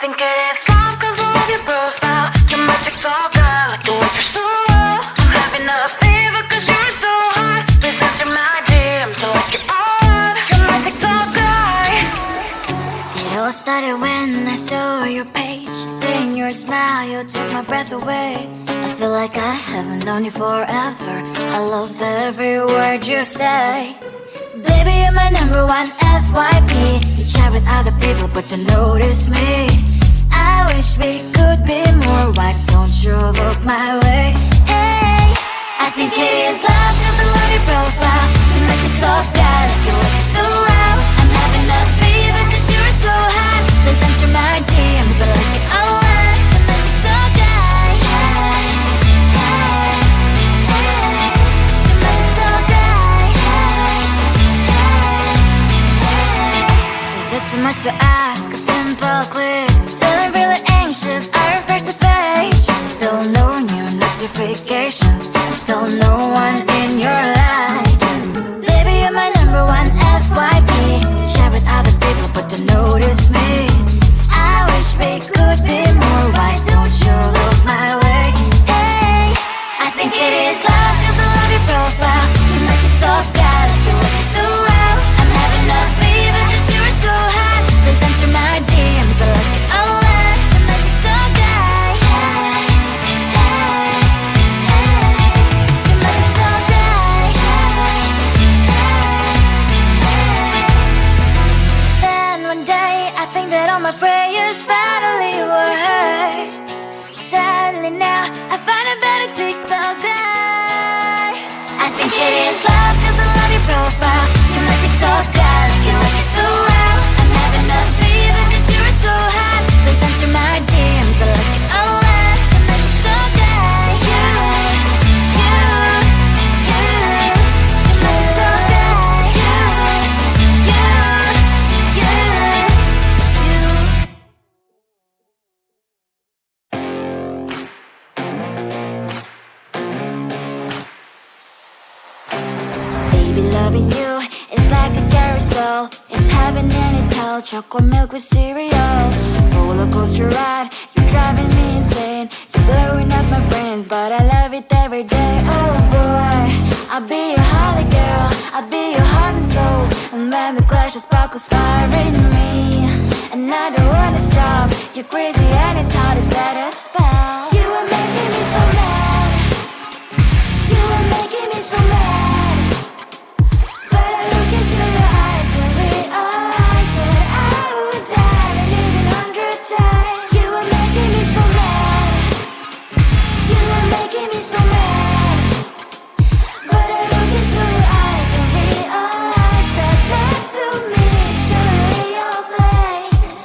think it is soft 'cause I love your profile. You're my TikTok girl, like the way you're so low. I'm having a fever 'cause you're so hot. Please answer my DMs like you're on. You're my TikTok guy. It all started when I saw your page. Seeing your smile, you took my breath away. I feel like I haven't known you forever. I love every word you say. Baby, you're my number one FYP. You chat with other people, but you notice me. I wish we could be more. Why don't you look my way? Hey, I think it is love 'cause I love your profile. You make it talk guy, like you look so well. I'm having a fever 'cause you're so hot. Please answer my DMs, I like it a lot. You make it talk guy. Hey, hey, hey. You make it talk guy. Is it too much to ask? A simple click. Feeling really anxious, I refresh the page. Still no new notifications. Still no one in your life. Baby, you're my number one FYP. Share with other people, but don't notice me. I wish we could be more. Why don't you look my way? Hey, I think it is love 'cause I love your profile. You make it talk guy, like you look so well. I'm having a fever 'cause you're so hot. Please answer my DMs, I like it a lot. You make it talk guy. Hey, hey, hey. You make it talk guy. Hey, hey, hey. Then one day I think that all my prayers finally were heard. Sadly now I find a better TikTok guy. I think it is love 'cause I love your profile. You're my TikTok guy, like you look so well. I'm having a fever 'cause you're so hot. Please answer my DMs, I like it a lot. You're my TikTok guy. You, you, you. You're my TikTok guy. You, you, you, you. Baby, loving you is like a carousel. It's heaven and it's hell. Chocolate milk with cereal. Roller coaster ride. You're driving me insane. You're blowing up my brains, but I love it every day. Oh boy, I'll be your holly girl. I'll be your heart and soul. And when we clash, the sparkles fire in me. And I don't wanna stop. You're crazy and it's hard as let us spell. You are making me so mad. You are making me so mad. But I look into your eyes and realize that I would die and even 100 times. You are making me so mad. You are making me so mad. But I look into your eyes and realize that next to me should be your place.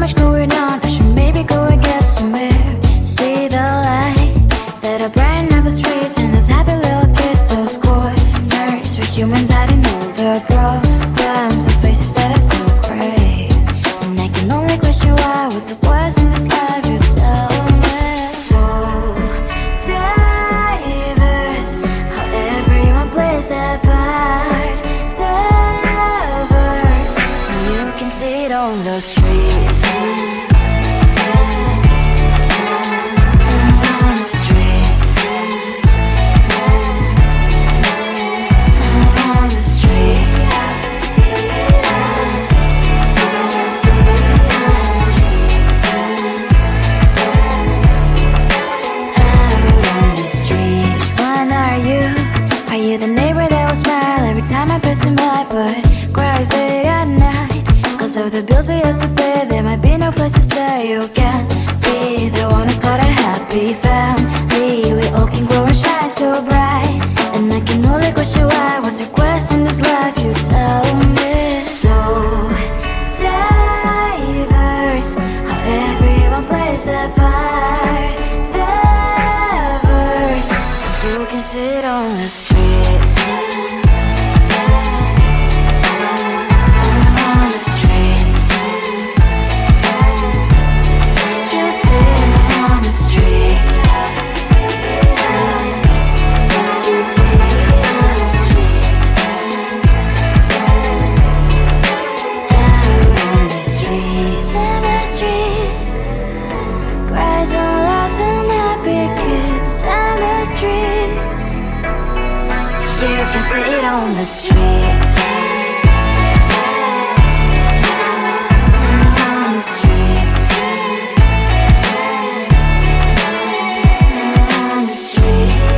much going on, I should maybe go and get some air. See the lights that are brighten up the streets, and those happy little kids, those corners where humans hiding all their problems, the faces that are so great. And I can only question why, what's the worst in this life, you tell me. So diverse, how everyone plays their part. Lovers, you can see it on the streets. On the streets. On the streets. Are you the neighbor that will smile every time I pass him by, but cries late at night? Cause of the bills he has to pay, there might be no place to stay. You can be the one who's got a happy family. We all can glow and shine so bright. And I can only question why, what's the quest in this life, you tell me. So diverse, how everyone plays their part. Diverse, you can sit on the streets. On the streets. You sit on the streets. Out on the streets. In the streets. Cries and laughs and happy kids. On the streets. You can see it on the streets. On the streets. On the streets.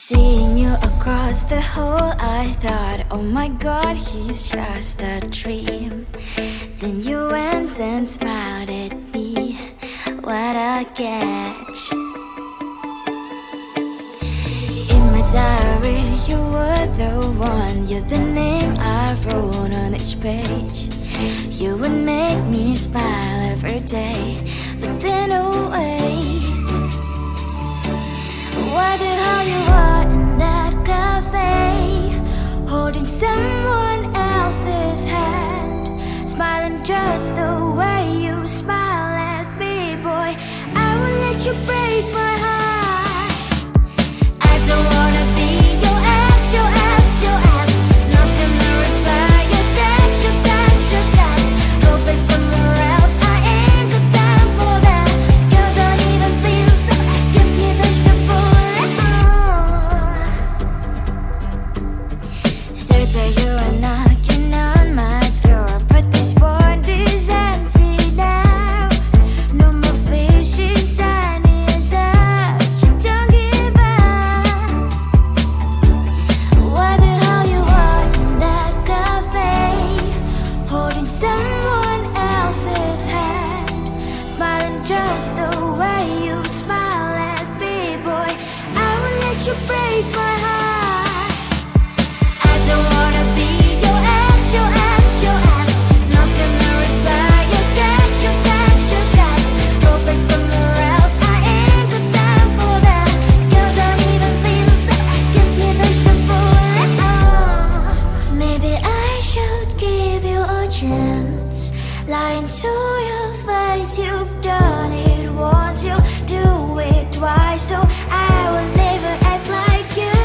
Seeing you across the hall, I thought, oh my god, he's just a dream. Then you went and smiled at me. What a catch. In my diary, you were the one. You're the name I wrote on each page. You would make me smile every day. But then, oh wait, what the hell you are in that cafe, holding someone else's hand, smiling just the way you smile at me, boy. I will let you break my heart. I don't wanna be your ex, your ex, your ex. Not gonna reply your text, your text, your text. Go play somewhere else, I ain't got time for that. Girl, don't even feel so, kiss me vegetable. Third day you are knocking on my door, but this board is empty now. No more fishes, sun is up. You don't give up. What the hell you are in that cafe, holding someone else's hand, smiling just the way you smile at me, boy. I will let you break my heart. I don't wanna be your ex, your ex, your ex. Not gonna reply your text, your text, your text. Go play somewhere else, I ain't got time for that. Girl, don't even feel so, kiss me vegetable. Maybe I should give you a chance. Lying to your face, you've done it once, you do it twice. So I will never act like you.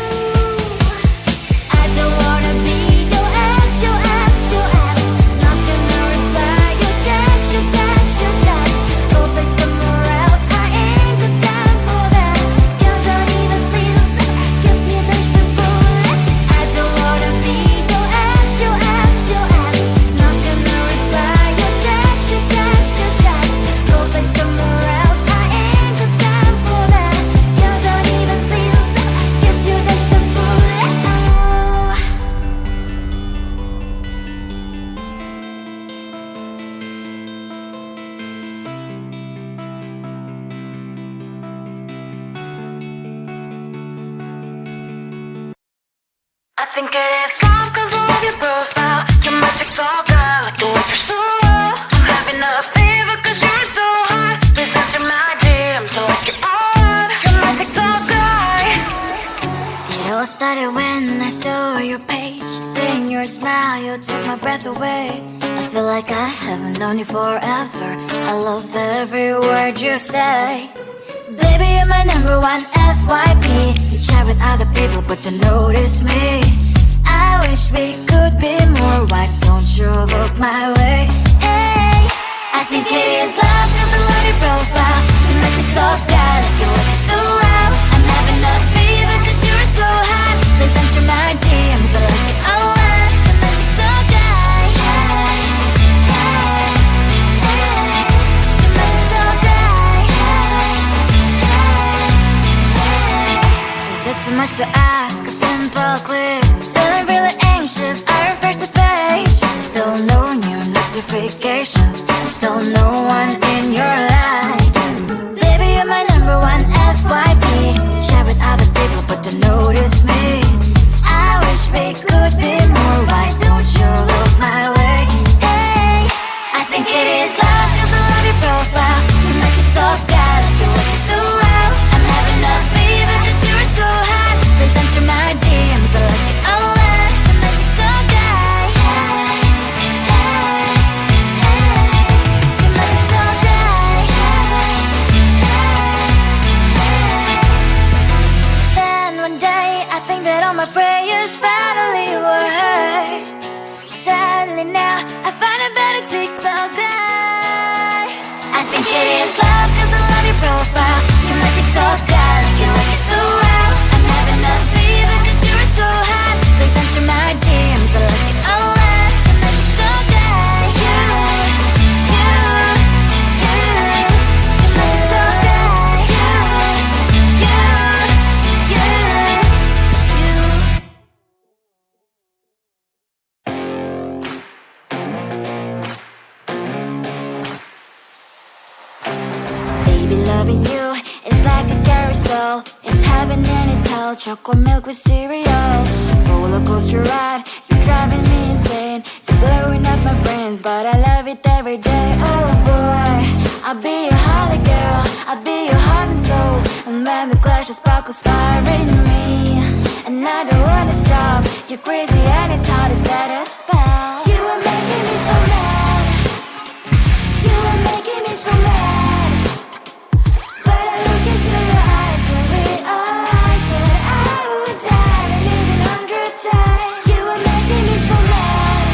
think it is love, cause we'll love your profile. You're my TikTok girl, like the way you're so low. I'm having a fever cause you're so hot. Please answer my DMs like you're on. You're my TikTok guy. It all started when I saw your page. Seeing your smile, you took my breath away. I feel like I haven't known you forever. I love every word you say. Baby, you're my number one FYP. You chat with other people but you notice me. I wish we could be more. Why don't you look my way? Hey, I think it is love cause I love your profile. You're my TikTok guy, like you're working so well. I'm having a fever cause you're so hot. Please answer my DMs, I like it a lot. You're my TikTok guy. Hey, hey, hey. You're my TikTok guy. Is it too much to ask? A simple click. Feeling really anxious, I refresh the page. Still no new notifications. Still no one in your life. Baby, you're my number one FYP. Share with other people but don't notice me. I wish we could be more. Why don't you look my way? Hey, I think it is love cause I love your profile. You make it talk guy, like you're working so well. I'm having a fever cause you're so hot. Please answer my DMs, I like it a lot. You make it talk guy. Hey, hey, hey. You make it talk guy. Hey, hey, hey. Then one day I think that all my prayers finally were heard. Sadly now I find a better TikTok guy. I think it is love cause I love your profile. You're my TikTok guy, like you're working so well. I'm having a fever cause you're so hot. Please answer my DMs, I like it a lot. You're my TikTok guy. You're my TikTok guy. Baby, loving you is like a carousel. It's heaven and it's hell. Chocolate milk with cereal. Roller coaster ride. You're driving me insane. You're blowing up my brains, but I love it every day. Oh boy, I'll be your holly girl. I'll be your heart and soul. And when we clash, the sparkles fire in me. And I don't wanna stop. You're crazy and it's hard as that a spell. You are making me so mad. You are making me so mad. But I look into your eyes and realize that I would die and even 100 times. You are making me so mad.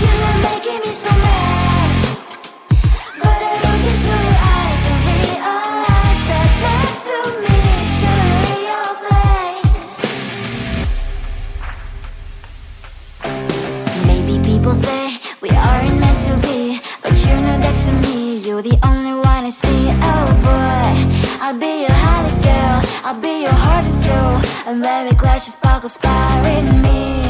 You are making me so mad. But I look into your eyes and realize that next to me is surely your place. Maybe people say we aren't meant to be, but you know that to me you're the only one I see. Oh boy, I'll be your holly girl. I'll be your heart and soul. And when we clash, the sparkles fire in me.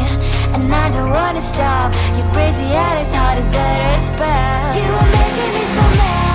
And I don't wanna stop. You're crazy and as hard as that a spell. You are making me so mad.